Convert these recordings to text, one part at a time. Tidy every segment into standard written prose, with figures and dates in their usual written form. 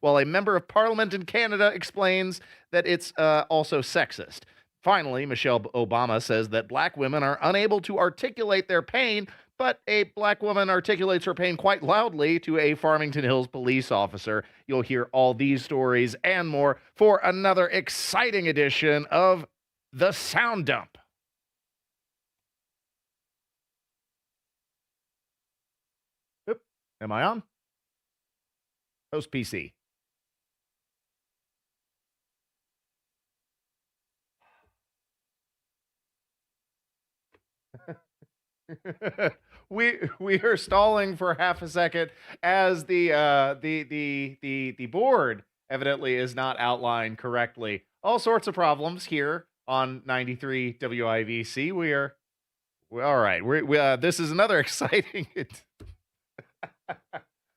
while a member of parliament in Canada explains that it's also sexist. Finally, Michelle Obama says that black women are unable to articulate their pain, but a black woman articulates her pain quite loudly to a Farmington Hills police officer. You'll hear all these stories and more for another exciting edition of The Sound Dump. Oop, am I on? Host PC. we are stalling for half a second as the board evidently is not outlined correctly. All sorts of problems here on 93 WIVC. All right. This is another exciting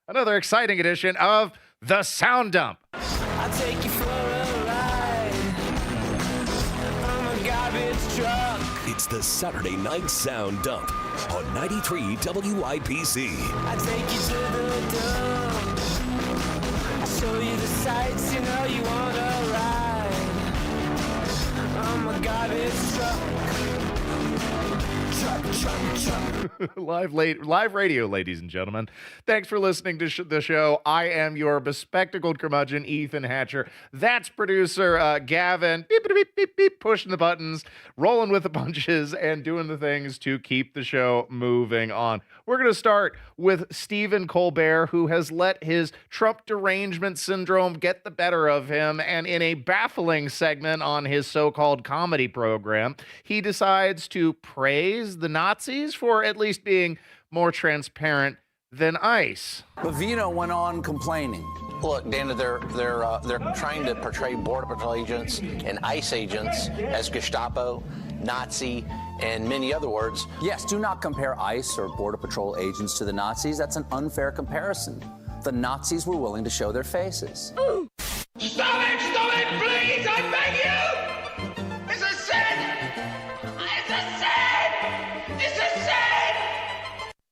another exciting edition of The Sound Dump. I'll take you for a ride. I'm a garbage truck. It's the Saturday Night Sound Dump on 93 WIPC. I take you to the dump. I show you the sights, you know you wanna ride. I'm a garbage truck. Live radio, ladies and gentlemen. Thanks for listening to the show. I am your bespectacled curmudgeon, Ethan Hatcher. That's producer Gavin, beep, beep, beep, beep, beep, pushing the buttons, rolling with the punches, and doing the things to keep the show moving on. We're going to start with Stephen Colbert, who has let his Trump derangement syndrome get the better of him, and in a baffling segment on his so-called comedy program, he decides to praise the Nazis for at least being more transparent than ICE. Bavino went on complaining. Look, Dana, they're trying to portray Border Patrol agents and ICE agents as Gestapo, Nazi, and many other words. Yes, do not compare ICE or Border Patrol agents to the Nazis. That's an unfair comparison. The Nazis were willing to show their faces. Stop it, please, I beg you! It's a sin! It's a sin! It's a sin!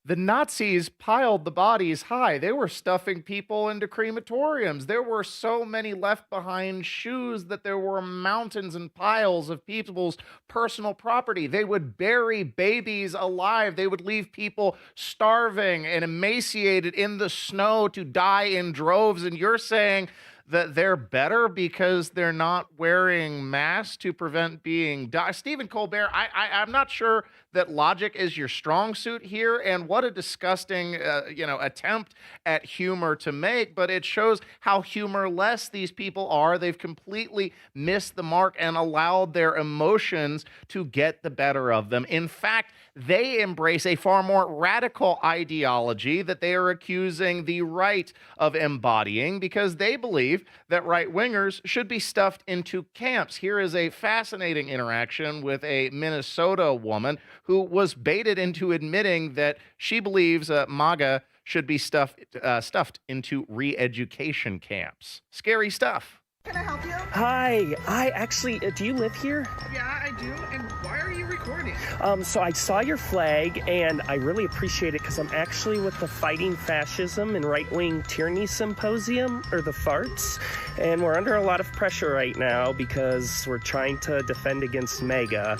The Nazis piled the bodies high. They were stuffing people into crematoriums. There were so many left behind shoes that there were mountains and piles of people's personal property. They would bury babies alive. They would leave people starving and emaciated in the snow to die in droves. And you're saying that they're better because they're not wearing masks to prevent being died. Stephen Colbert, I'm not sure that logic is your strong suit here, and what a disgusting, attempt at humor to make, but it shows how humorless these people are. They've completely missed the mark and allowed their emotions to get the better of them. In fact, they embrace a far more radical ideology that they are accusing the right of embodying because they believe that right-wingers should be stuffed into camps. Here is a fascinating interaction with a Minnesota woman who was baited into admitting that she believes MAGA should be stuffed into re-education camps. Scary stuff. Can I help you? Hi, I actually, do you live here? Yeah, I do. And why are you recording? So I saw your flag and I really appreciate it because I'm actually with the Fighting Fascism and Right-Wing Tyranny Symposium, or the FARTS, and we're under a lot of pressure right now because we're trying to defend against MAGA.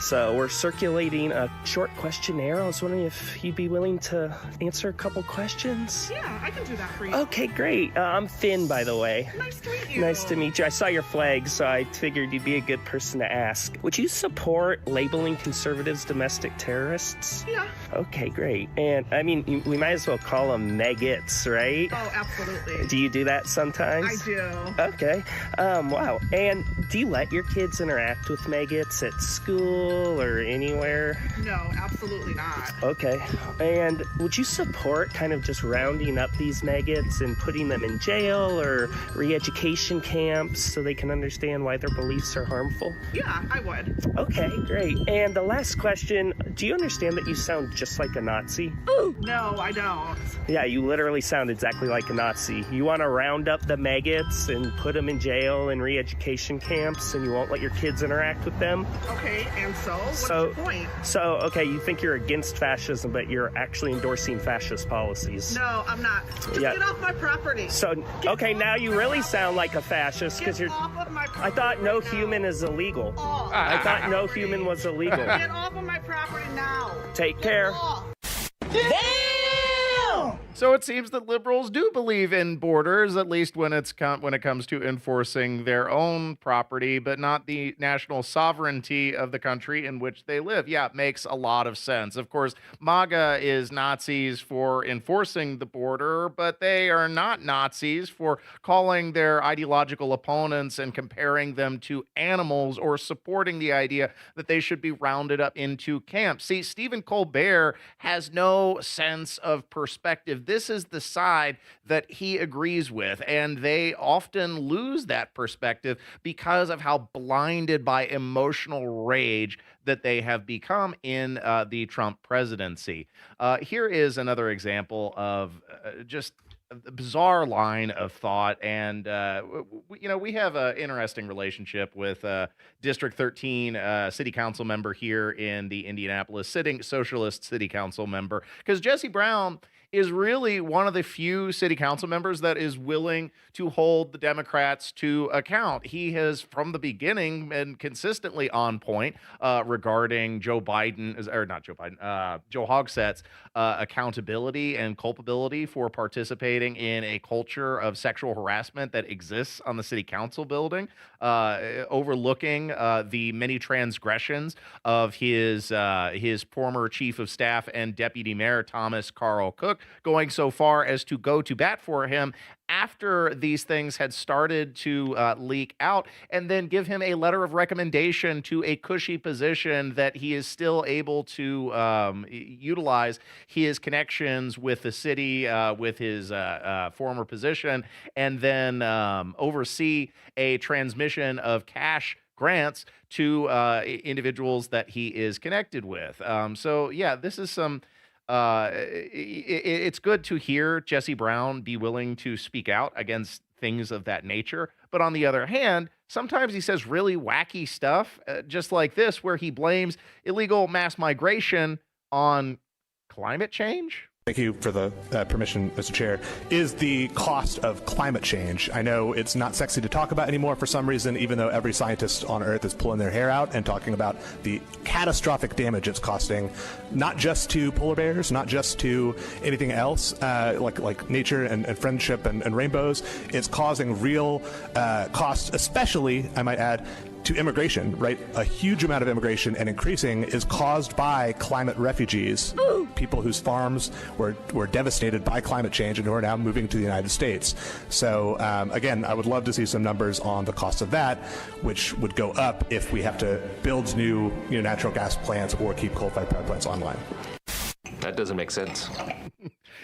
So we're circulating a short questionnaire. I was wondering if you'd be willing to answer a couple questions? Yeah, I can do that for you. Okay, great. I'm Finn, by the way. Nice to meet you. Nice to meet you. I saw your flag, so I figured you'd be a good person to ask. Would you support labeling conservatives domestic terrorists? Yeah. Okay, great. And, I mean, we might as well call them maggots, right? Oh, absolutely. Do you do that sometimes? I do. Okay. Wow. And do you let your kids interact with maggots at school or anywhere? No, absolutely not. Okay. And would you support kind of just rounding up these maggots and putting them in jail or re-education camps camps so they can understand why their beliefs are harmful? Yeah, I would. Okay, great. And the last question, do you understand that you sound just like a Nazi? No, I don't. Yeah, you literally sound exactly like a Nazi. You want to round up the maggots and put them in jail and re-education camps, and you won't let your kids interact with them? Okay, and so what's your point? Okay, you think you're against fascism, but you're actually endorsing fascist policies. No, I'm not. Just Yeah. get off my property. So, okay, now you really sound like a fascist because Get you're... off of my property I thought no right now. human is illegal. Off. I thought no human was illegal. Get off of my property now. Take care. Off. So it seems that liberals do believe in borders, at least when it comes to enforcing their own property, but not the national sovereignty of the country in which they live. Yeah, it makes a lot of sense. Of course, MAGA is Nazis for enforcing the border, but they are not Nazis for calling their ideological opponents and comparing them to animals or supporting the idea that they should be rounded up into camps. See, Stephen Colbert has no sense of perspective. This is the side that he agrees with, and they often lose that perspective because of how blinded by emotional rage that they have become in the Trump presidency. Here is another example of just a bizarre line of thought, and we have an interesting relationship with District 13 city council member here in the Indianapolis, sitting socialist city council member, because Jesse Brown is really one of the few city council members that is willing to hold the Democrats to account. He has, from the beginning, been consistently on point regarding Joe Hogsett's accountability and culpability for participating in a culture of sexual harassment that exists on the city council building, overlooking the many transgressions of his former chief of staff and deputy mayor, Thomas Carl Cook, going so far as to go to bat for him after these things had started to leak out, and then give him a letter of recommendation to a cushy position that he is still able to utilize his connections with the city, with his former position, and then oversee a transmission of cash grants to individuals that he is connected with. So yeah, this is some... it's good to hear Jesse Brown be willing to speak out against things of that nature. But on the other hand, sometimes he says really wacky stuff, just like this, where he blames illegal mass migration on climate change. Thank you for the permission, Mr. Chair. Is the cost of climate change. I know it's not sexy to talk about anymore for some reason, even though every scientist on Earth is pulling their hair out and talking about the catastrophic damage it's costing, not just to polar bears, not just to anything else, like nature and friendship and rainbows. It's causing real costs, especially, I might add, to immigration, right? A huge amount of immigration, and increasing, is caused by climate refugees, people whose farms were devastated by climate change and who are now moving to the United States. So again, I would love to see some numbers on the cost of that, which would go up if we have to build new natural gas plants or keep coal-fired power plants online. That doesn't make sense.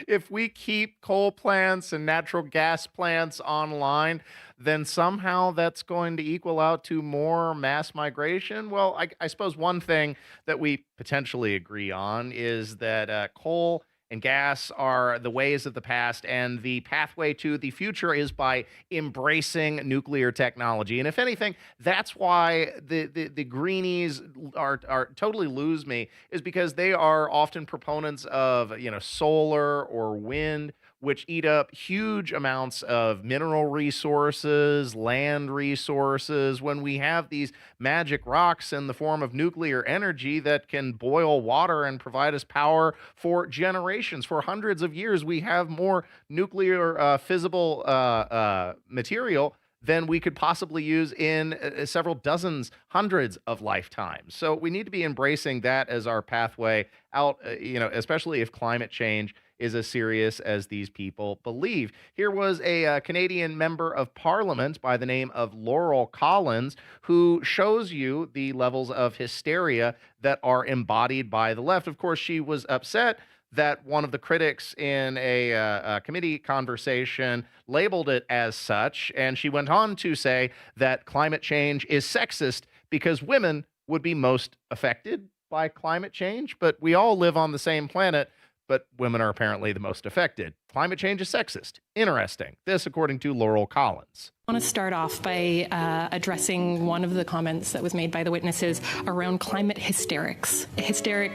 If we keep coal plants and natural gas plants online, then somehow that's going to equal out to more mass migration. Well, I suppose one thing that we potentially agree on is that coal and gas are the ways of the past, and the pathway to the future is by embracing nuclear technology. And if anything, that's why the greenies are totally lose me, is because they are often proponents of solar or wind, which eat up huge amounts of mineral resources, land resources, when we have these magic rocks in the form of nuclear energy that can boil water and provide us power for generations. For hundreds of years, we have more nuclear fissile material than we could possibly use in several dozens, hundreds of lifetimes. So we need to be embracing that as our pathway out, especially if climate change is as serious as these people believe. Here was a Canadian member of parliament by the name of Laurel Collins, who shows you the levels of hysteria that are embodied by the left. Of course, she was upset that one of the critics in a committee conversation labeled it as such. And she went on to say that climate change is sexist because women would be most affected by climate change. But we all live on the same planet, but women are apparently the most affected. Climate change is sexist. Interesting. This, according to Laurel Collins. I want to start off by addressing one of the comments that was made by the witnesses around climate hysterics. Hysteria,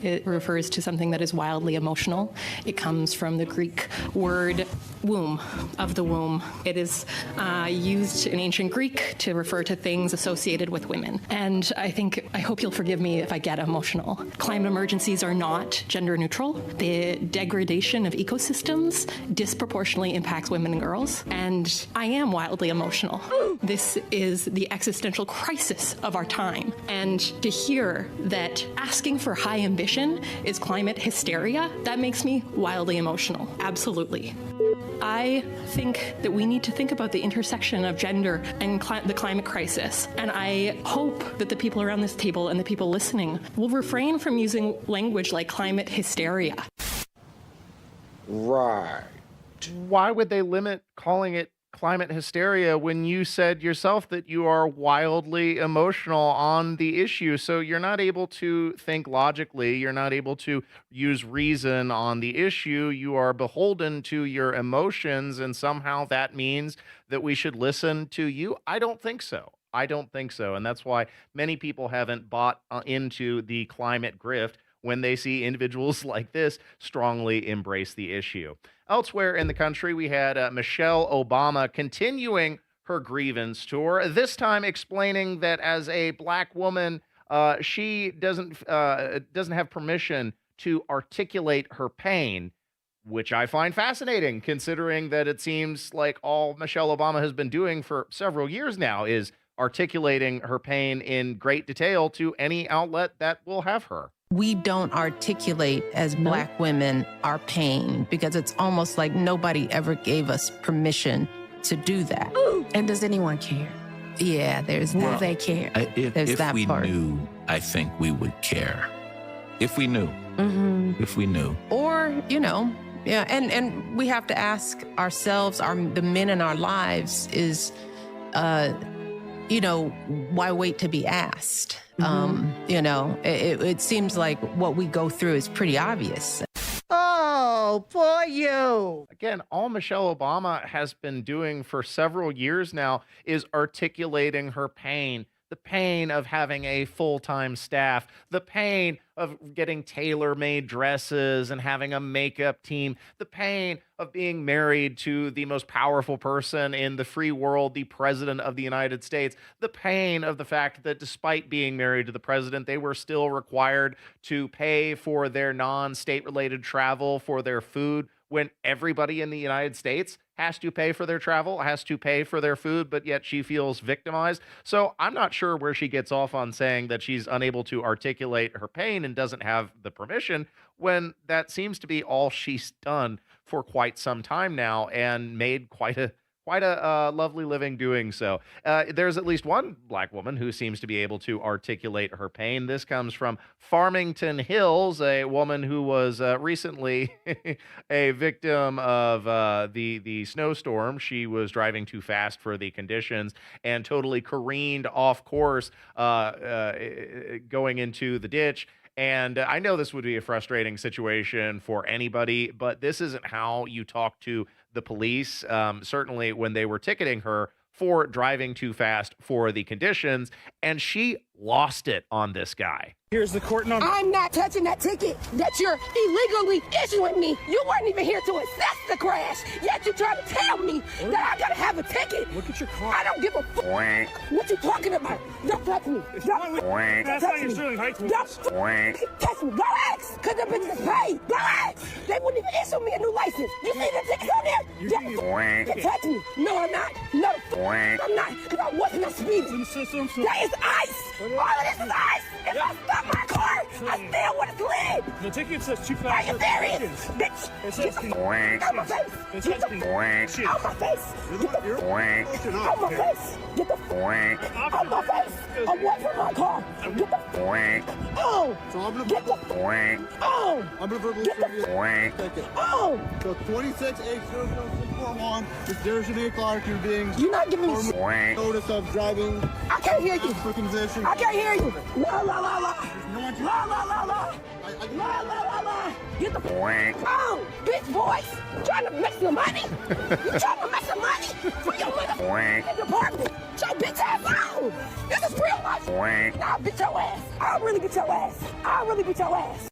it refers to something that is wildly emotional. It comes from the Greek word womb, of the womb. It is used in ancient Greek to refer to things associated with women. And I hope you'll forgive me if I get emotional. Climate emergencies are not gender neutral. The degradation of ecosystems disproportionately impacts women and girls. And I am wildly emotional. This is the existential crisis of our time. And to hear that asking for high ambition is climate hysteria, that makes me wildly emotional. Absolutely. I think that we need to think about the intersection of gender and the climate crisis. And I hope that the people around this table and the people listening will refrain from using language like climate hysteria. Right. Why would they limit calling it climate hysteria when you said yourself that you are wildly emotional on the issue? So you're not able to think logically. You're not able to use reason on the issue. You are beholden to your emotions, and somehow that means that we should listen to you. I don't think so. I don't think so. And that's why many people haven't bought into the climate grift when they see individuals like this strongly embrace the issue. Elsewhere in the country, we had Michelle Obama continuing her grievance tour, this time explaining that as a black woman, she doesn't have permission to articulate her pain, which I find fascinating, considering that it seems like all Michelle Obama has been doing for several years now is articulating her pain in great detail to any outlet that will have her. We don't articulate as Black women our pain because it's almost like nobody ever gave us permission to do that. And does anyone care? Yeah, there's that. Will they care? There's that we part. knew, I think we would care. If we knew. If we knew. Or, yeah, and we have to ask ourselves, the men in our lives is, why wait to be asked? It seems like what we go through is pretty obvious. Oh, boy, you. Again, all Michelle Obama has been doing for several years now is articulating her pain. The pain of having a full-time staff, the pain of getting tailor-made dresses and having a makeup team, the pain of being married to the most powerful person in the free world, the president of the United States, the pain of the fact that despite being married to the president, they were still required to pay for their non-state-related travel, for their food, when everybody in the United States has to pay for their travel, has to pay for their food, but yet she feels victimized. So I'm not sure where she gets off on saying that she's unable to articulate her pain and doesn't have the permission, when that seems to be all she's done for quite some time now and made quite a lovely living doing so. There's at least one black woman who seems to be able to articulate her pain. This comes from Farmington Hills, a woman who was recently a victim of the snowstorm. She was driving too fast for the conditions and totally careened off course going into the ditch. And I know this would be a frustrating situation for anybody, but this isn't how you talk to the police. Certainly when they were ticketing her for driving too fast for the conditions, and she lost it on this guy. Here's the court number. I'm not touching that ticket that you're illegally issuing me. You weren't even here to assess the crash, yet you trying to tell me that I gotta have a ticket. Look at your car. I don't give a fuck what you talking about. Don't touch me. That's not your Sterling Heights. Don't touch me. Go ask, because the bitch is paid. Go ask. They wouldn't even issue me a new license. You see the tickets on there? Don't touch me. No, I'm not. No, I'm not, because I wasn't a speeding. That is ice. All of this is ice. If I stop my car, I still would have slid. The ticket says too Are fast. you serious? Bitch, it says out my face. Get the out my face. Get the out my face. Get the out my face. away from my car. Get the oh. So I'm gonna get the oh. I'm gonna verbally oh. So 26-8-0-0-641. This Darrison A. Clark, you're being. You're not giving me notice of driving. I can't hear you. Condition. I can't hear you. La la la la. La la la la. La la la la. Get the oh, bitch boys. You trying to make some money? You trying to make some money for your motherfucking department? Shut your bitch ass out. This is real life. Nah, beat your ass. I'll really beat your ass. I'll really beat your ass.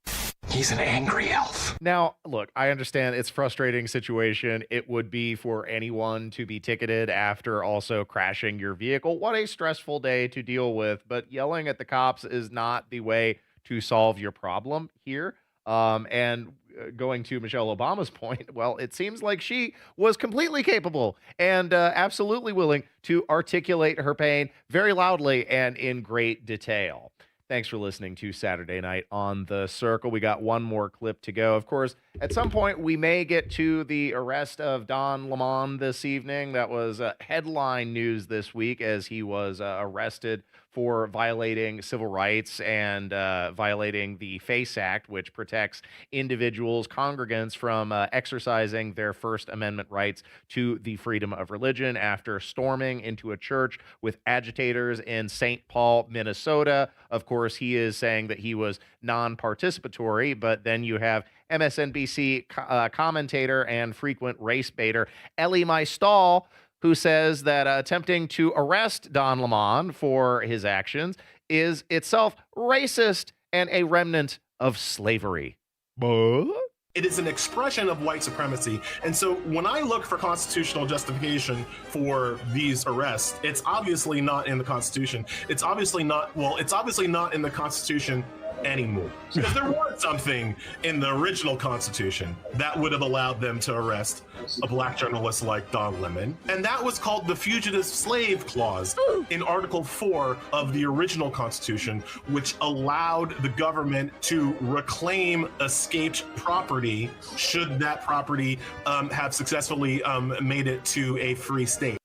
He's an angry elf. Now, look, I understand it's a frustrating situation. It would be for anyone to be ticketed after also crashing your vehicle. What a stressful day to deal with. But yelling at the cops is not the way to solve your problem here. And going to Michelle Obama's point, well, it seems like she was completely capable and absolutely willing to articulate her pain very loudly and in great detail. Thanks for listening to Saturday Night on the Circle. We got one more clip to go. Of course, at some point, we may get to the arrest of Don Lemon this evening. That was headline news this week as he was arrested for violating civil rights and violating the FACE Act, which protects individuals, congregants from exercising their First Amendment rights to the freedom of religion after storming into a church with agitators in St. Paul, Minnesota. Of course, he is saying that he was non-participatory, but then you have MSNBC commentator and frequent race baiter Elie Mystal, who says that attempting to arrest Don Lemon for his actions is itself racist and a remnant of slavery. It is an expression of white supremacy. And so when I look for constitutional justification for these arrests, it's obviously not in the Constitution. It's obviously not in the Constitution anymore. Because there was something in the original Constitution that would have allowed them to arrest a black journalist like Don Lemon. And that was called the Fugitive Slave Clause in Article 4 of the original Constitution, which allowed the government to reclaim escaped property should that property have successfully made it to a free state.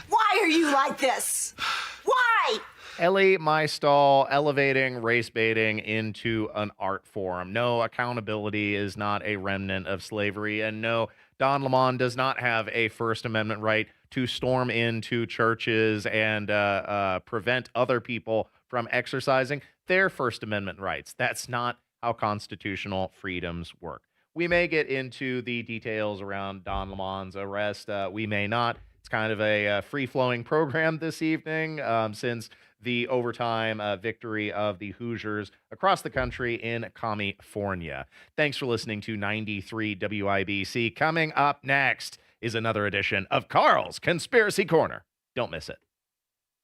Why are you like this? Why? Elie Mystal elevating race baiting into an art form. No, accountability is not a remnant of slavery. And no, Don Lemon does not have a First Amendment right to storm into churches and prevent other people from exercising their First Amendment rights. That's not how constitutional freedoms work. We may get into the details around Don Lemon's arrest. We may not. It's kind of a free-flowing program this evening since the overtime victory of the Hoosiers across the country in California. Thanks for listening to 93 WIBC. Coming up next is another edition of Carl's Conspiracy Corner. Don't miss it.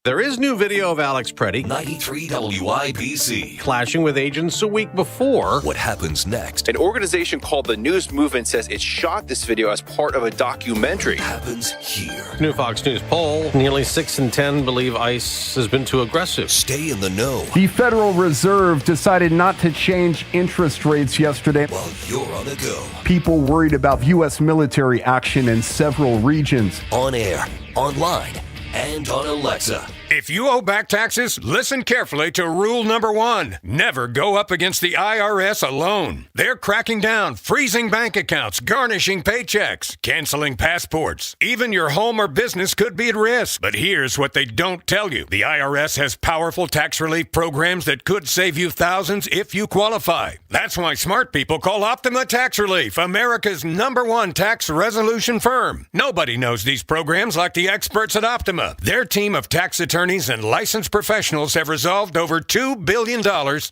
There is new video of Alex Preddy, 93 WIBC, clashing with agents a week before. What happens next? An organization called the News Movement says it shot this video as part of a documentary. Happens here. New Fox News poll, nearly 6 in 10 believe ICE has been too aggressive. Stay in the know. The Federal Reserve decided not to change interest rates yesterday. While you're on the go. People worried about U.S. military action in several regions. On air, online, and on Alexa. If you owe back taxes, listen carefully to rule number 1. Never go up against the IRS alone. They're cracking down, freezing bank accounts, garnishing paychecks, canceling passports. Even your home or business could be at risk. But here's what they don't tell you. The IRS has powerful tax relief programs that could save you thousands if you qualify. That's why smart people call Optima Tax Relief, America's #1 tax resolution firm. Nobody knows these programs like the experts at Optima. Their team of tax attorneys and licensed professionals have resolved over $2 billion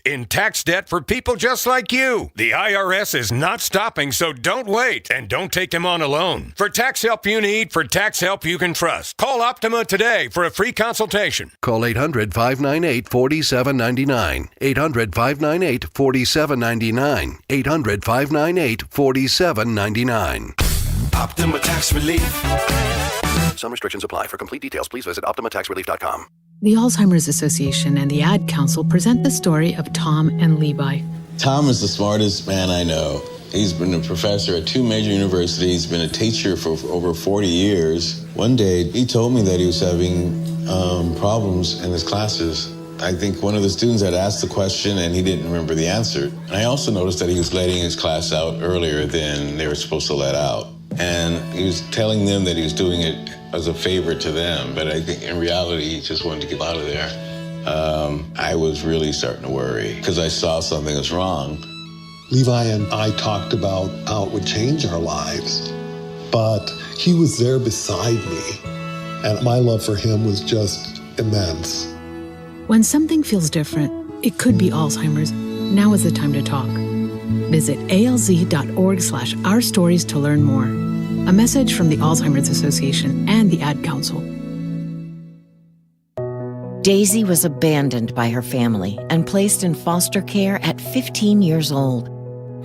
in tax debt for people just like you. The IRS is not stopping, so don't wait and don't take them on alone. For tax help you need, for tax help you can trust, call Optima today for a free consultation. Call 800-598-4799. 800-598-4799. 800-598-4799. Optima Tax Relief. Some restrictions apply. For complete details, please visit OptimaTaxRelief.com. The Alzheimer's Association and the Ad Council present the story of Tom and Levi. Tom is the smartest man I know. He's been a professor at 2 major universities, been a teacher for over 40 years. One day, he told me that he was having problems in his classes. I think one of the students had asked the question and he didn't remember the answer. And I also noticed that he was letting his class out earlier than they were supposed to let out. And he was telling them that he was doing it as a favor to them, but I think in reality he just wanted to get out of there. I was really starting to worry because I saw something was wrong. Levi and I talked about how it would change our lives, but he was there beside me, and my love for him was just immense. When something feels different, it could be Alzheimer's. Now is the time to talk. Visit alz.org/ourstories to learn more. A message from the Alzheimer's Association and the Ad Council. Daisy was abandoned by her family and placed in foster care at 15 years old.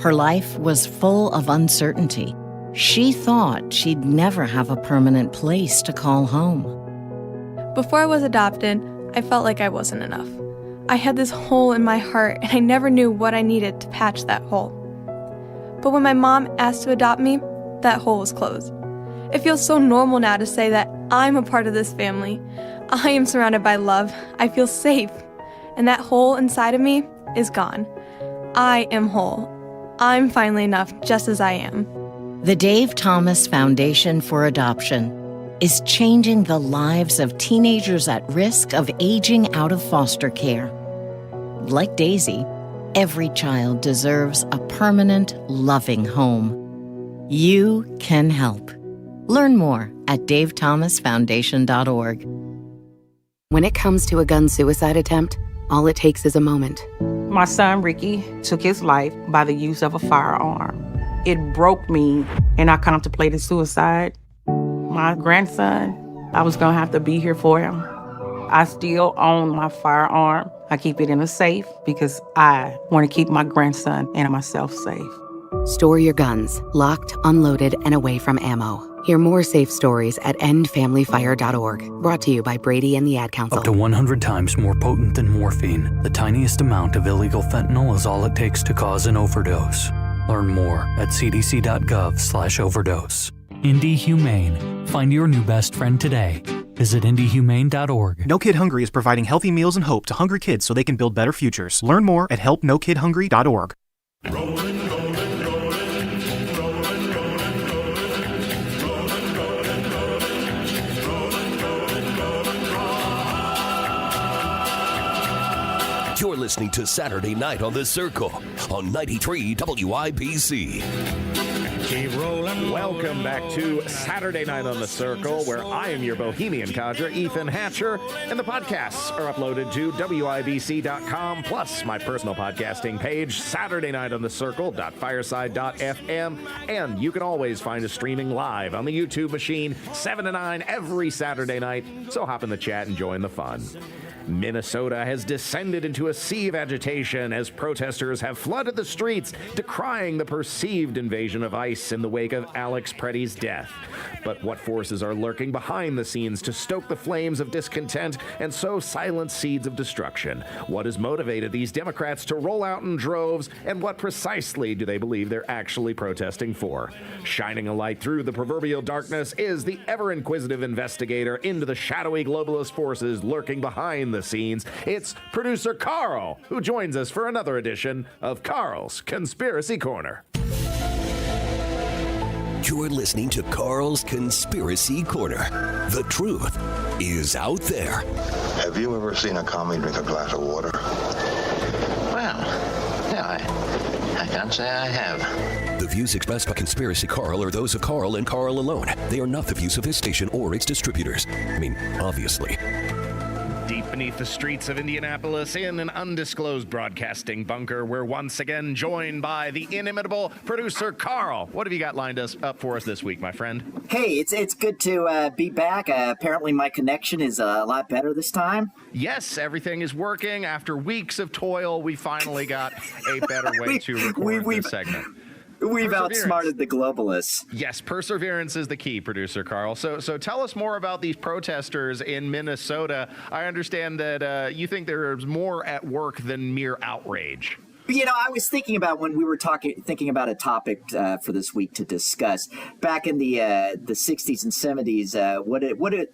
Her life was full of uncertainty. She thought she'd never have a permanent place to call home. Before I was adopted, I felt like I wasn't enough. I had this hole in my heart, and I never knew what I needed to patch that hole. But when my mom asked to adopt me, that hole was closed. It feels so normal now to say that I'm a part of this family. I am surrounded by love. I feel safe. And that hole inside of me is gone. I am whole. I'm finally enough just as I am. The Dave Thomas Foundation for Adoption is changing the lives of teenagers at risk of aging out of foster care. Like Daisy, every child deserves a permanent, loving home. You can help. Learn more at davethomasfoundation.org. When it comes to a gun suicide attempt, all it takes is a moment. My son, Ricky, took his life by the use of a firearm. It broke me, and I contemplated suicide. My grandson, I was gonna have to be here for him. I still own my firearm. I keep it in a safe because I want to keep my grandson and myself safe. Store your guns, locked, unloaded, and away from ammo. Hear more safe stories at endfamilyfire.org. Brought to you by Brady and the Ad Council. Up to 100 times more potent than morphine, the tiniest amount of illegal fentanyl is all it takes to cause an overdose. Learn more at cdc.gov/overdose. Indie Humane. Find your new best friend today. Visit indiehumane.org. No Kid Hungry is providing healthy meals and hope to hungry kids so they can build better futures. Learn more at helpnokidhungry.org. You're listening to Saturday Night on the Circle on 93 WIBC. Keep rolling. Welcome back to Saturday Night on the Circle, where I am your bohemian conjure, Ethan Hatcher, and the podcasts are uploaded to WIBC.com, plus my personal podcasting page, Saturday Night on the Circle.fireside.fm, and you can always find us streaming live on the YouTube machine, 7 to 9 every Saturday night, so hop in the chat and join the fun. Minnesota has descended into a sea of agitation as protesters have flooded the streets, decrying the perceived invasion of ICE in the wake of Alex Preddy's death. But what forces are lurking behind the scenes to stoke the flames of discontent and sow silent seeds of destruction? What has motivated these Democrats to roll out in droves, and what precisely do they believe they're actually protesting for? Shining a light through the proverbial darkness is the ever-inquisitive investigator into the shadowy globalist forces lurking behind the scenes. It's producer Carl, who joins us for another edition of Carl's Conspiracy Corner. You're listening to Carl's Conspiracy Corner. The truth is out there. Have you ever seen a commie drink a glass of water? Well, yeah, I can't say I have. The views expressed by Conspiracy Carl are those of Carl and Carl alone. They are not the views of his station or its distributors. I mean, obviously. Deep beneath the streets of Indianapolis, in an undisclosed broadcasting bunker, we're once again joined by the inimitable producer Carl. What have you got lined up for us this week, my friend? Hey, it's good to be back. Apparently my connection is a lot better this time. Yes, everything is working. After weeks of toil, we finally got a better way to record this segment. We've outsmarted the globalists. Yes, perseverance is the key, producer Carl. So tell us more about these protesters in Minnesota. I understand that you think there's more at work than mere outrage. But, I was thinking about when we were thinking about a topic for this week to discuss. Back in the 60s and 70s, what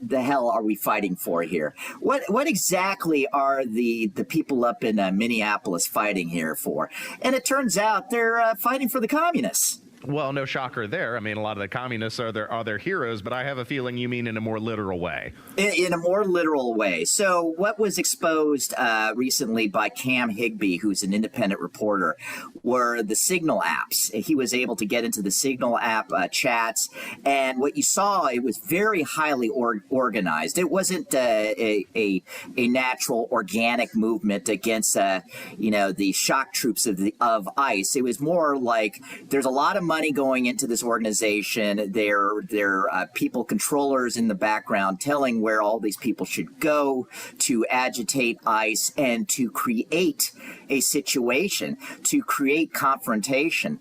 the hell are we fighting for here? What exactly are the people up in Minneapolis fighting here for? And it turns out they're fighting for the communists. Well, no shocker there. I mean, a lot of the communists are their heroes, but I have a feeling you mean in a more literal way. In a more literal way. So what was exposed recently by Cam Higbee, who's an independent reporter, were the Signal apps. He was able to get into the Signal app chats, and what you saw, it was very highly organized. It wasn't a natural, organic movement against, the shock troops of ICE. It was more like there's a lot of money going into this organization. There are people, controllers in the background telling where all these people should go to agitate ICE and to create a situation, to create confrontation.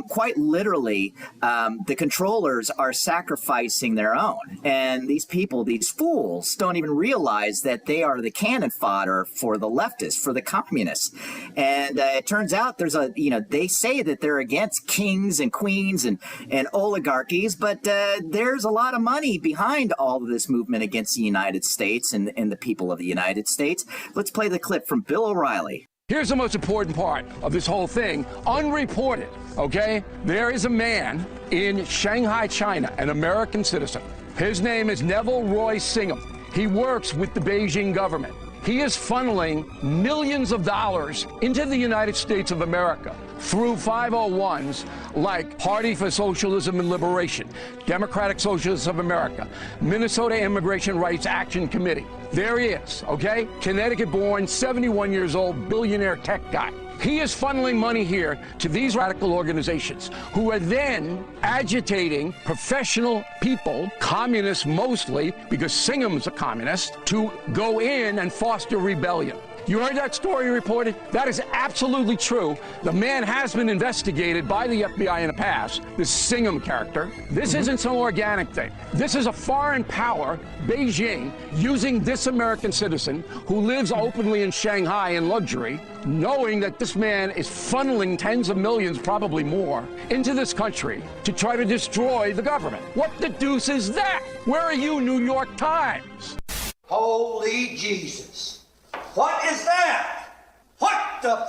Quite literally, the controllers are sacrificing their own. And these people, these fools, don't even realize that they are the cannon fodder for the leftists, for the communists. And it turns out they say that they're against kings and queens and oligarchies, but there's a lot of money behind all of this movement against the United States and the people of the United States. Let's play the clip from Bill O'Reilly. Here's the most important part of this whole thing, unreported, okay? There is a man in Shanghai, China, an American citizen. His name is Neville Roy Singham. He works with the Beijing government. He is funneling millions of dollars into the United States of America through 501s like Party for Socialism and Liberation, Democratic Socialists of America, Minnesota Immigration Rights Action Committee. There he is, okay? Connecticut-born, 71 years old, billionaire tech guy. He is funneling money here to these radical organizations who are then agitating professional people, communists mostly, because Singham's a communist, to go in and foster rebellion. You heard that story reported? That is absolutely true. The man has been investigated by the FBI in the past, this Singham character. This isn't some organic thing. This is a foreign power, Beijing, using this American citizen who lives openly in Shanghai in luxury, knowing that this man is funneling tens of millions, probably more, into this country to try to destroy the government. What the deuce is that? Where are you, New York Times? Holy Jesus. What is that? What the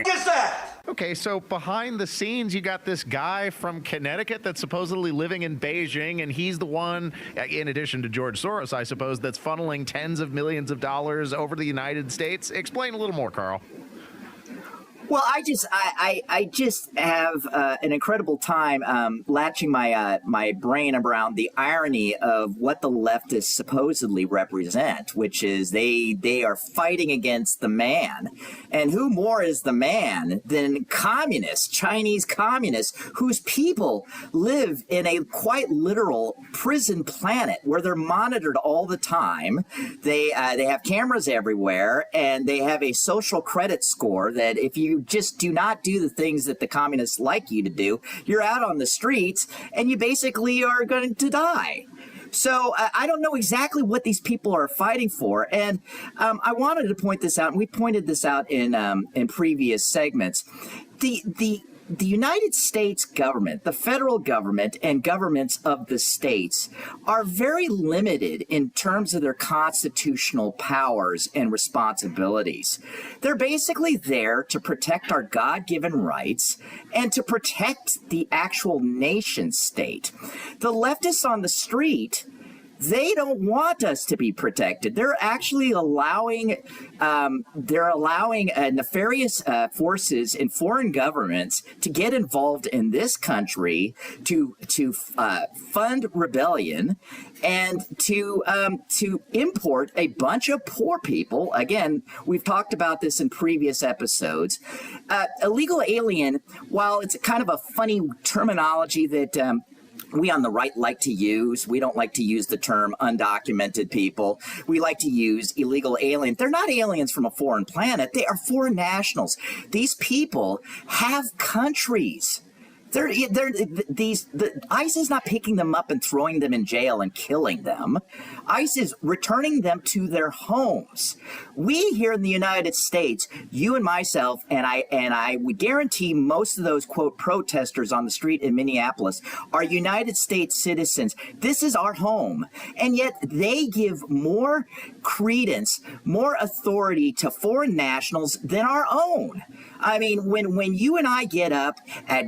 is that? Okay, so behind the scenes, you got this guy from Connecticut that's supposedly living in Beijing, and he's the one, in addition to George Soros, I suppose, that's funneling tens of millions of dollars over to the United States. Explain a little more, Carl. Well, I just have an incredible time latching my brain around the irony of what the leftists supposedly represent, which is they are fighting against the man. And who more is the man than communists, Chinese communists, whose people live in a quite literal prison planet where they're monitored all the time. They have cameras everywhere, and they have a social credit score that if you just do not do the things that the communists like you to do, you're out on the streets and you basically are going to die. So I don't know exactly what these people are fighting for. And I wanted to point this out, and we pointed this out in previous segments. The United States government, the federal government, and governments of the states are very limited in terms of their constitutional powers and responsibilities. They're basically there to protect our God-given rights and to protect the actual nation state. The leftists on the street, they don't want us to be protected. They're actually allowing nefarious forces in foreign governments to get involved in this country to fund rebellion and to import a bunch of poor people. Again, we've talked about this in previous episodes. Illegal alien, while it's kind of a funny terminology that we on the right like to use. We don't like to use the term undocumented people. We like to use illegal alien. They're not aliens from a foreign planet. They are foreign nationals. These people have countries. ICE is not picking them up and throwing them in jail and killing them. ICE is returning them to their homes. We here in the United States, you and myself, and I would guarantee most of those, quote, protesters on the street in Minneapolis are United States citizens. This is our home. And yet they give more credence, more authority to foreign nationals than our own. I mean, when you and I get up at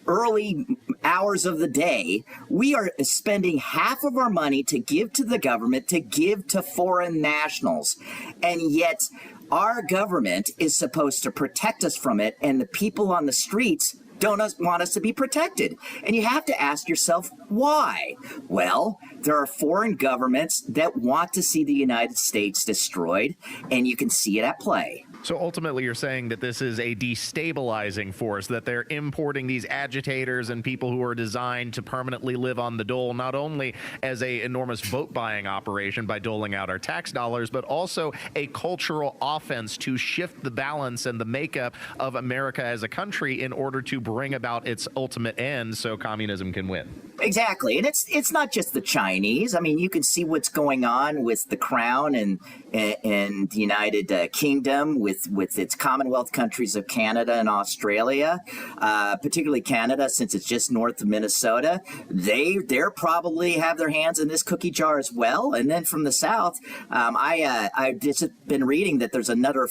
early hours of the day, we are spending half of our money to give to the government, to give to foreign nationals. And yet our government is supposed to protect us from it, and the people on the streets don't want us to be protected. And you have to ask yourself, why? Well, there are foreign governments that want to see the United States destroyed, and you can see it at play. So ultimately, you're saying that this is a destabilizing force, that they're importing these agitators and people who are designed to permanently live on the dole, not only as an enormous vote-buying operation by doling out our tax dollars, but also a cultural offense to shift the balance and the makeup of America as a country in order to bring about its ultimate end so communism can win. Exactly. And it's not just the Chinese. I mean, you can see what's going on with the Crown and the United Kingdom, with its Commonwealth countries of Canada and Australia, particularly Canada, since it's just north of Minnesota. They're probably have their hands in this cookie jar as well. And then from the south, I've just been reading that there's another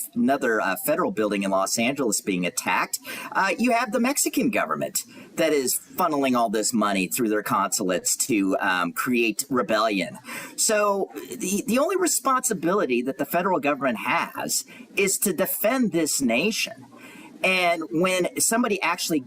federal building in Los Angeles being attacked. You have the Mexican government that is funneling all this money through their consulates to create rebellion. So the only responsibility that the federal government has is to defend this nation. And when somebody actually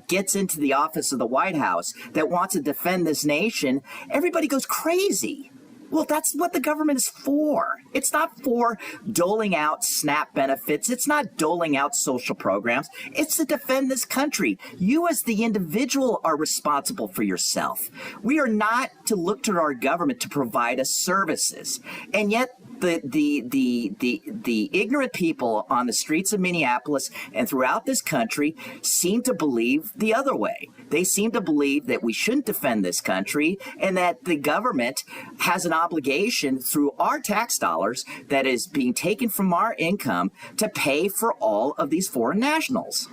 gets into the office of the White House that wants to defend this nation, everybody goes crazy. Well, that's what the government is for. It's not for doling out SNAP benefits. It's not doling out social programs. It's to defend this country. You as the individual are responsible for yourself. We are not to look to our government to provide us services. And yet the ignorant people on the streets of Minneapolis and throughout this country seem to believe the other way. They seem to believe that we shouldn't defend this country and that the government has an obligation through our tax dollars that is being taken from our income to pay for all of these foreign nationals.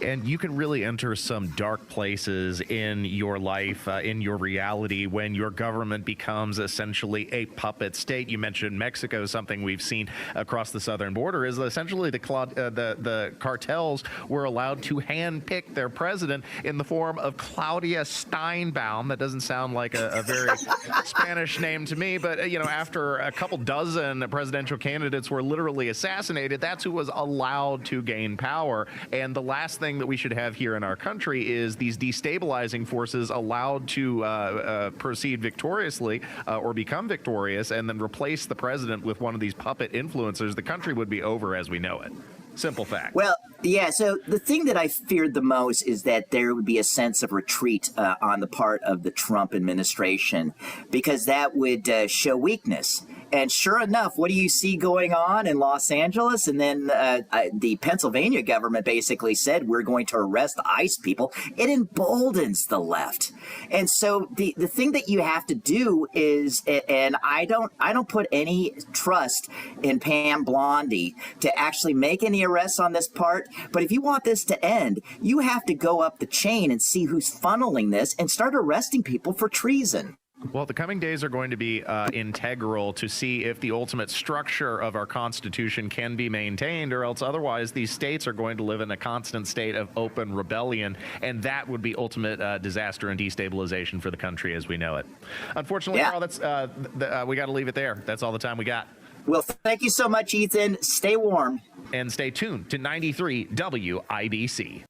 And you can really enter some dark places in your life, in your reality, when your government becomes essentially a puppet state. You mentioned Mexico. Something we've seen across the southern border is essentially the cartels were allowed to handpick their president in the form of Claudia Steinbaum. That doesn't sound like a very Spanish name to me, but after a couple dozen presidential candidates were literally assassinated, that's who was allowed to gain power. And the last thing that we should have here in our country is these destabilizing forces allowed to proceed victoriously or become victorious and then replace the president with one of these puppet influencers. The country would be over as we know it. Simple fact. Well, yeah, so the thing that I feared the most is that there would be a sense of retreat on the part of the Trump administration, because that would show weakness. And sure enough, what do you see going on in Los Angeles? And then the Pennsylvania government basically said, we're going to arrest ICE people. It emboldens the left. And so the thing that you have to do is, and I don't put any trust in Pam Blondie to actually make any arrests on this part. But if you want this to end, you have to go up the chain and see who's funneling this and start arresting people for treason. Well, the coming days are going to be integral to see if the ultimate structure of our Constitution can be maintained, or else otherwise these states are going to live in a constant state of open rebellion, and that would be ultimate disaster and destabilization for the country as we know it. Unfortunately, Carl, that's we got to leave it there. That's all the time we got. Well, thank you so much, Ethan. Stay warm. And stay tuned to 93 WIBC.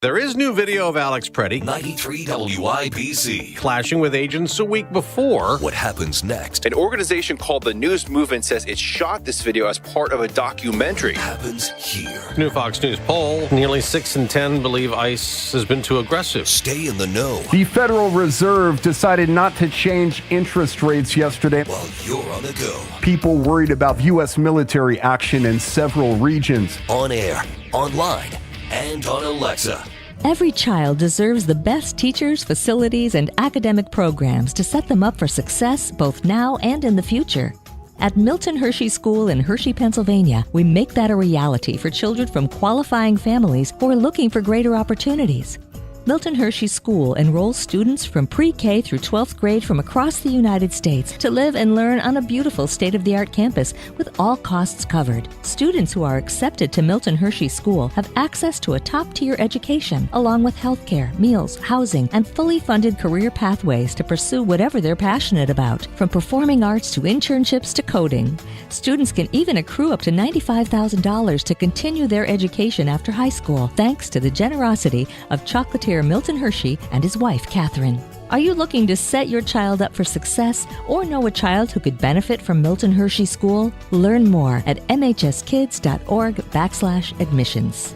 There is new video of Alex Preddy, 93 WIBC, clashing with agents a week before. What happens next? An organization called the News Movement says it shot this video as part of a documentary. What happens here? New Fox News poll, nearly 6 in 10 believe ICE has been too aggressive. Stay in the know. The Federal Reserve decided not to change interest rates yesterday. While you're on the go. People worried about U.S. military action in several regions. On air, online, and on Alexa. Every child deserves the best teachers, facilities, and academic programs to set them up for success both now and in the future. At Milton Hershey School in Hershey, Pennsylvania, we make that a reality for children from qualifying families who are looking for greater opportunities. Milton Hershey School enrolls students from pre-K through 12th grade from across the United States to live and learn on a beautiful state-of-the-art campus with all costs covered. Students who are accepted to Milton Hershey School have access to a top-tier education, along with healthcare, meals, housing, and fully funded career pathways to pursue whatever they're passionate about, from performing arts to internships to coding. Students can even accrue up to $95,000 to continue their education after high school, thanks to the generosity of chocolatier Milton Hershey and his wife, Catherine. Are you looking to set your child up for success or know a child who could benefit from Milton Hershey School? Learn more at mhskids.org/admissions.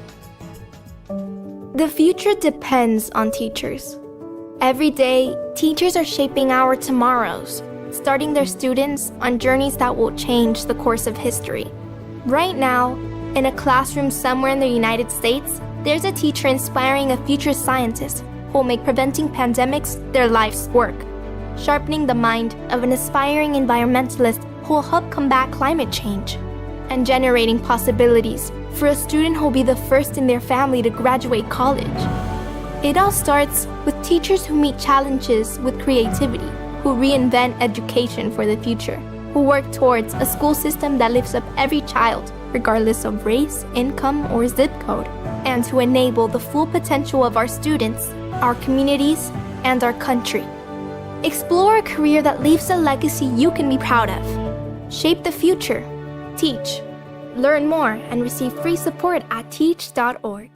The future depends on teachers. Every day, teachers are shaping our tomorrows, starting their students on journeys that will change the course of history. Right now, in a classroom somewhere in the United States, there's a teacher inspiring a future scientist who will make preventing pandemics their life's work, sharpening the mind of an aspiring environmentalist who will help combat climate change, and generating possibilities for a student who will be the first in their family to graduate college. It all starts with teachers who meet challenges with creativity, who reinvent education for the future, who work towards a school system that lifts up every child, regardless of race, income, or zip code, and to enable the full potential of our students, our communities, and our country. Explore a career that leaves a legacy you can be proud of. Shape the future. Teach. Learn more and receive free support at teach.org.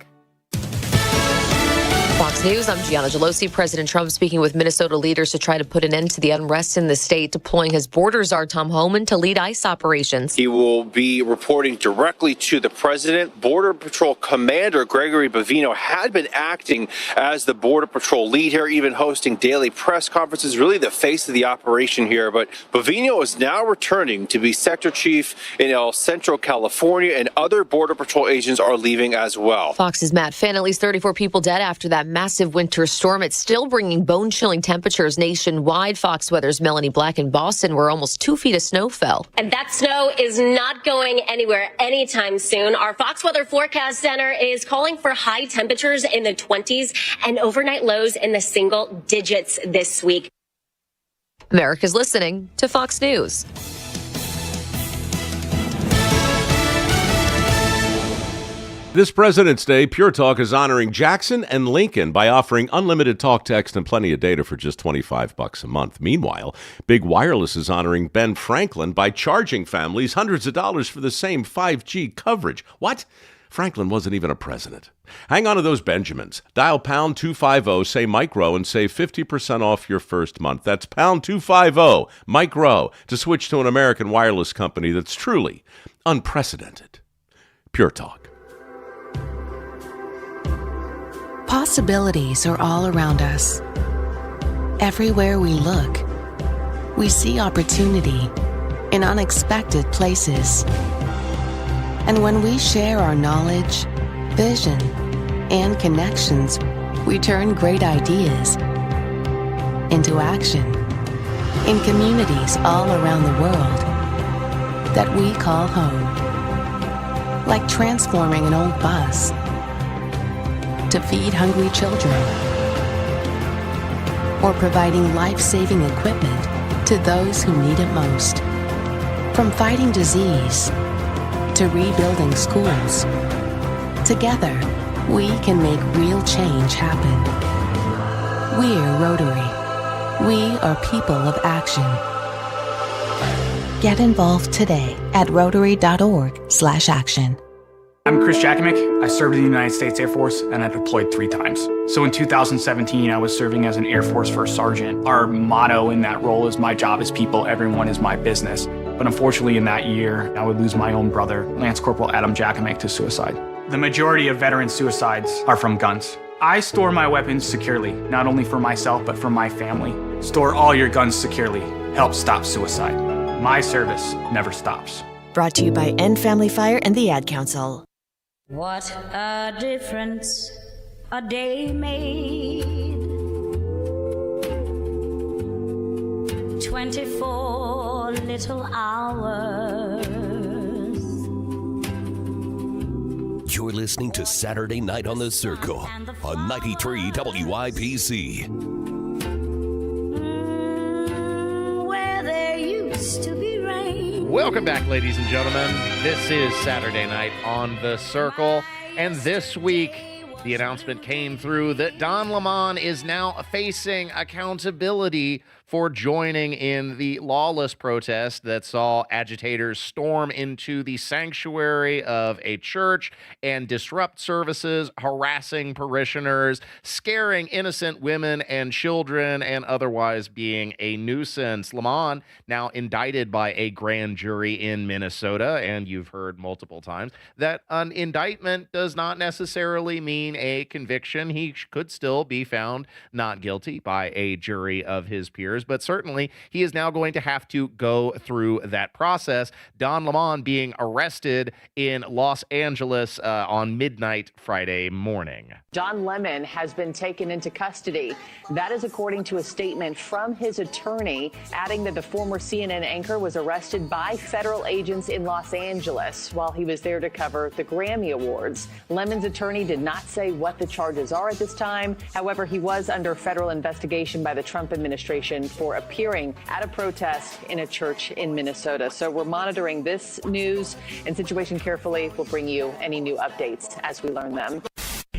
Fox News, I'm Gianna Gelosi. President Trump speaking with Minnesota leaders to try to put an end to the unrest in the state, deploying his border czar Tom Homan to lead ICE operations. He will be reporting directly to the president. Border Patrol Commander Gregory Bovino had been acting as the Border Patrol lead here, even hosting daily press conferences, really the face of the operation here. But Bovino is now returning to be sector chief in El Centro, California, and other Border Patrol agents are leaving as well. Fox's Matt Finn, at least 34 people dead after that massive winter storm. It's still bringing bone-chilling temperatures nationwide. Fox Weather's Melanie Black in Boston, where almost 2 feet of snow fell. And that snow is not going anywhere anytime soon. Our Fox Weather Forecast Center is calling for high temperatures in the 20s and overnight lows in the single digits this week. America's listening to Fox News. This President's Day, Pure Talk is honoring Jackson and Lincoln by offering unlimited talk, text, and plenty of data for just $25 a month. Meanwhile, Big Wireless is honoring Ben Franklin by charging families hundreds of dollars for the same 5G coverage. What? Franklin wasn't even a president. Hang on to those Benjamins. Dial pound 250, say Mike Rowe, and save 50% off your first month. That's pound 250, Mike Rowe, to switch to an American wireless company that's truly unprecedented. Pure Talk. Possibilities are all around us. Everywhere we look, we see opportunity in unexpected places. And when we share our knowledge, vision, and connections, we turn great ideas into action in communities all around the world that we call home. Like transforming an old bus to feed hungry children, or providing life-saving equipment to those who need it most. From fighting disease to rebuilding schools, together we can make real change happen. We're Rotary. We are people of action. Get involved today at Rotary.org/action. I'm Chris Jakovic. I served in the United States Air Force and I deployed 3 times. So in 2017, I was serving as an Air Force First Sergeant. Our motto in that role is, my job is people, everyone is my business. But unfortunately in that year, I would lose my own brother, Lance Corporal Adam Jakovic, to suicide. The majority of veteran suicides are from guns. I store my weapons securely, not only for myself, but for my family. Store all your guns securely. Help stop suicide. My service never stops. Brought to you by End Family Fire and the Ad Council. What a difference a day made 24 little hours. You're listening to Saturday Night on the Circle on 93 WIPC. Where there used to be rain. Welcome back, ladies and gentlemen. This is Saturday Night on the Circle, and this week the announcement came through that Don Lemon is now facing accountability for joining in the lawless protest that saw agitators storm into the sanctuary of a church and disrupt services, harassing parishioners, scaring innocent women and children, and otherwise being a nuisance. Lemon, now indicted by a grand jury in Minnesota, and you've heard multiple times that an indictment does not necessarily mean a conviction. He could still be found not guilty by a jury of his peers, but certainly he is now going to have to go through that process. Don Lemon being arrested in Los Angeles on midnight Friday morning. Don Lemon has been taken into custody. That is according to a statement from his attorney, adding that the former CNN anchor was arrested by federal agents in Los Angeles while he was there to cover the Grammy Awards. Lemon's attorney did not say what the charges are at this time. However, he was under federal investigation by the Trump administration for appearing at a protest in a church in Minnesota. So we're monitoring this news and situation carefully. We'll bring you any new updates as we learn them.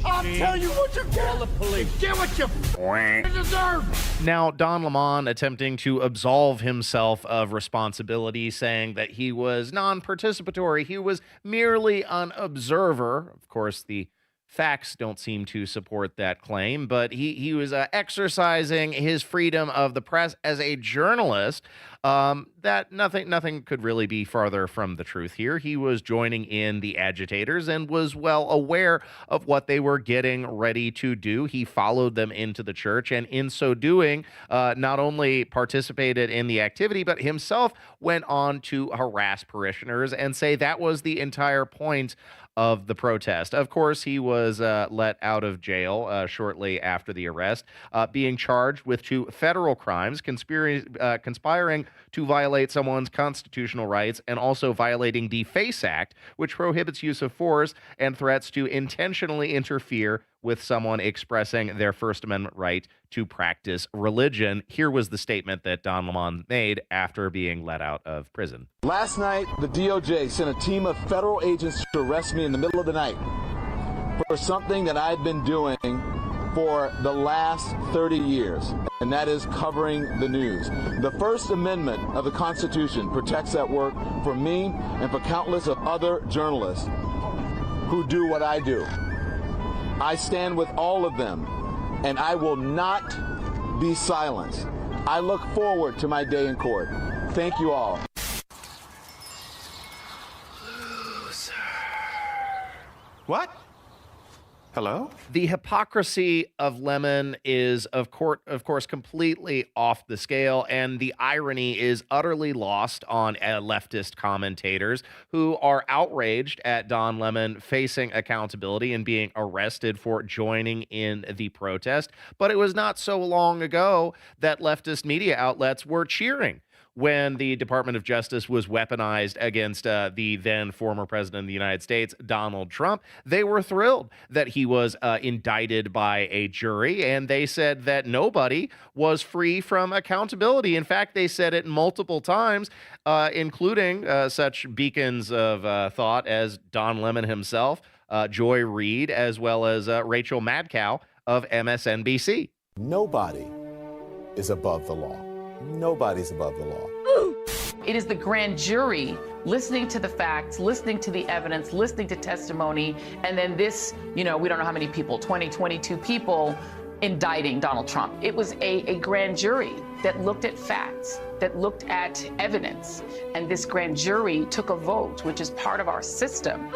I'll tell you what you get. Call the police. Get what you deserve. Now, Don Lemon attempting to absolve himself of responsibility, saying that he was non-participatory. He was merely an observer. Of course, the facts don't seem to support that claim, but he was exercising his freedom of the press as a journalist. That nothing could really be farther from the truth here. He was joining in the agitators and was well aware of what they were getting ready to do. He followed them into the church, and in so doing, not only participated in the activity, but himself went on to harass parishioners and say that was the entire point of the protest. Of course, he was let out of jail shortly after the arrest, being charged with 2 federal crimes, conspiring to violate someone's constitutional rights and also violating the FACE Act, which prohibits use of force and threats to intentionally interfere with someone expressing their First Amendment right to practice religion. Here was the statement that Don Lemon made after being let out of prison. Last night, the DOJ sent a team of federal agents to arrest me in the middle of the night for something that I've been doing for the last 30 years, and that is covering the news. The First Amendment of the Constitution protects that work for me and for countless of other journalists who do what I do. I stand with all of them, and I will not be silenced. I look forward to my day in court. Thank you all. What? Hello? The hypocrisy of Lemon is, of course, completely off the scale, and the irony is utterly lost on leftist commentators who are outraged at Don Lemon facing accountability and being arrested for joining in the protest. But it was not so long ago that leftist media outlets were cheering when the Department of Justice was weaponized against the then former president of the United States, Donald Trump. They were thrilled that he was indicted by a jury, and they said that nobody was free from accountability. In fact, they said it multiple times, including such beacons of thought as Don Lemon himself, Joy Reid, as well as Rachel Maddow of MSNBC. Nobody is above the law. Nobody's above the law. It is the grand jury listening to the facts, listening to the evidence, listening to testimony, and then this, we don't know how many people, 22 people indicting Donald Trump. It was a grand jury that looked at facts, that looked at evidence, and this grand jury took a vote, which is part of our system.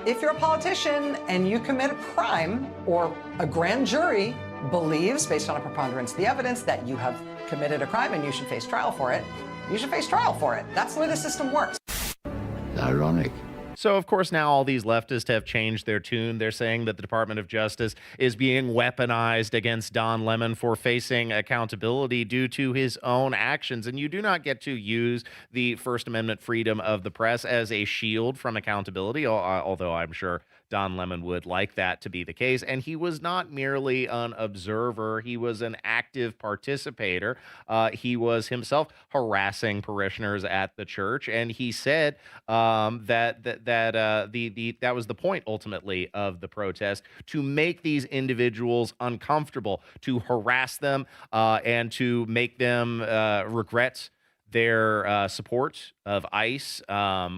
If you're a politician and you commit a crime, or a grand jury believes, based on a preponderance of the evidence, that you have committed a crime and you should face trial for it, you should face trial for it. That's the way the system works. It's ironic So, of course, now all these leftists have changed their tune. They're saying that the Department of Justice is being weaponized against Don Lemon for facing accountability due to his own actions. And you do not get to use the First Amendment freedom of the press as a shield from accountability, although I'm sure Don Lemon would like that to be the case. And he was not merely an observer, he was an active participator. He was himself harassing parishioners at the church. And he said that was the point ultimately of the protest, to make these individuals uncomfortable, to harass them and to make them regret their support of ICE,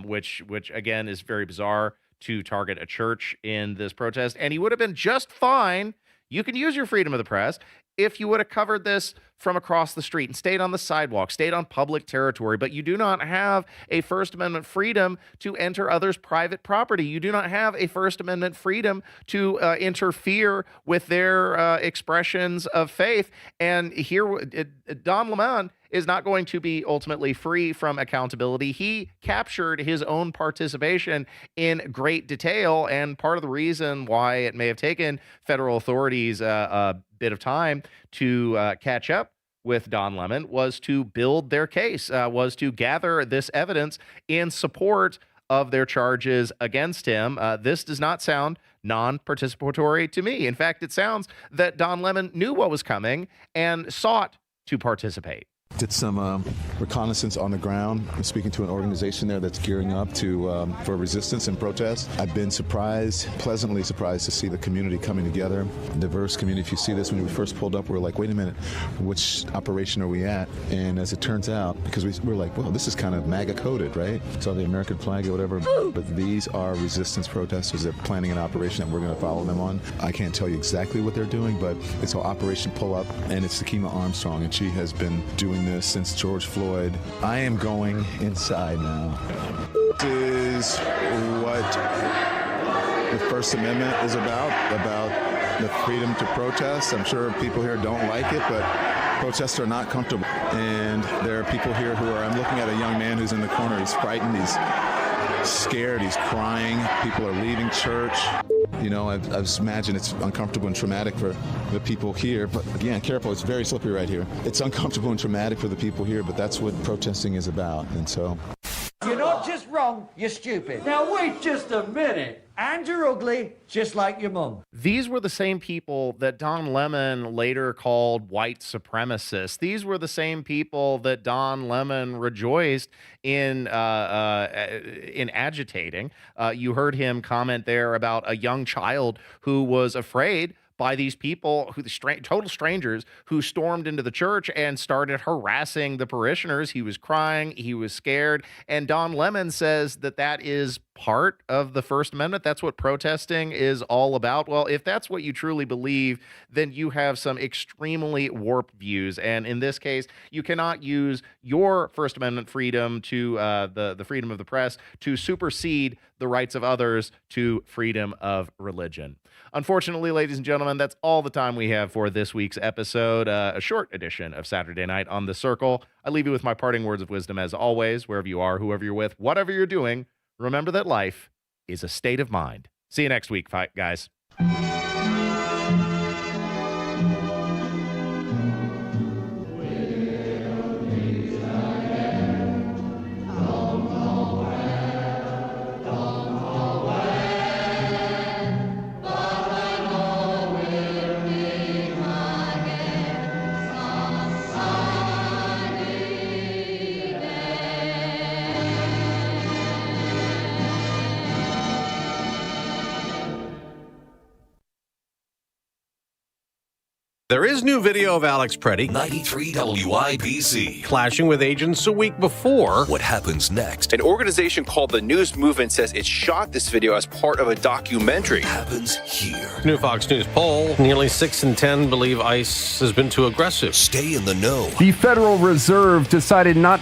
which again is very bizarre to target a church in this protest. And he would have been just fine. You can use your freedom of the press if you would have covered this from across the street and stayed on the sidewalk, stayed on public territory, but you do not have a First Amendment freedom to enter others' private property. You do not have a First Amendment freedom to interfere with their expressions of faith. And here, Don Lemon is not going to be ultimately free from accountability. He captured his own participation in great detail, and part of the reason why it may have taken federal authorities a bit of time to catch up with Don Lemon was to build their case, was to gather this evidence in support of their charges against him. This does not sound non-participatory to me. In fact, it sounds that Don Lemon knew what was coming and sought to participate. Did some reconnaissance on the ground. I'm speaking to an organization there that's gearing up for resistance and protest. I've been pleasantly surprised to see the community coming together, a diverse community. If you see this, when we first pulled up, we were like, wait a minute, which operation are we at? And as it turns out, because we're like, well, this is kind of MAGA coded, right? Saw the American flag or whatever. But these are resistance protesters. They're planning an operation that we're going to follow them on. I can't tell you exactly what they're doing, but it's called Operation Pull Up, and it's Takima Armstrong, and she has been doing this since George Floyd. I am going inside now. This is what the First Amendment is about the freedom to protest. I'm sure people here don't like it, but protests are not comfortable. And there are people here I'm looking at a young man who's in the corner. He's frightened, he's scared, he's crying. People are leaving church. You know, I imagine it's uncomfortable and traumatic for the people here. But again, careful, it's very slippery right here. It's uncomfortable and traumatic for the people here, but that's what protesting is about. And so... You're not just wrong, you're stupid. Now wait just a minute. And you're ugly, just like your mum. These were the same people that Don Lemon later called white supremacists. These were the same people that Don Lemon rejoiced in agitating. You heard him comment there about a young child who was afraid by these people, total strangers, who stormed into the church and started harassing the parishioners. He was crying, he was scared, and Don Lemon says that is part of the First Amendment. That's what protesting is all about. Well, if that's what you truly believe, then you have some extremely warped views, and in this case, you cannot use your First Amendment freedom to the freedom of the press to supersede the rights of others to freedom of religion. Unfortunately, ladies and gentlemen, that's all the time we have for this week's episode, a short edition of Saturday Night on The Circle. I leave you with my parting words of wisdom as always. Wherever you are, whoever you're with, whatever you're doing, remember that life is a state of mind. See you next week, guys. There is new video of Alex Preddy, 93 WIBC, clashing with agents a week before. What happens next? An organization called the News Movement says it shot this video as part of a documentary. What happens here? New Fox News poll, nearly 6 in 10 believe ICE has been too aggressive. Stay in the know. The Federal Reserve decided not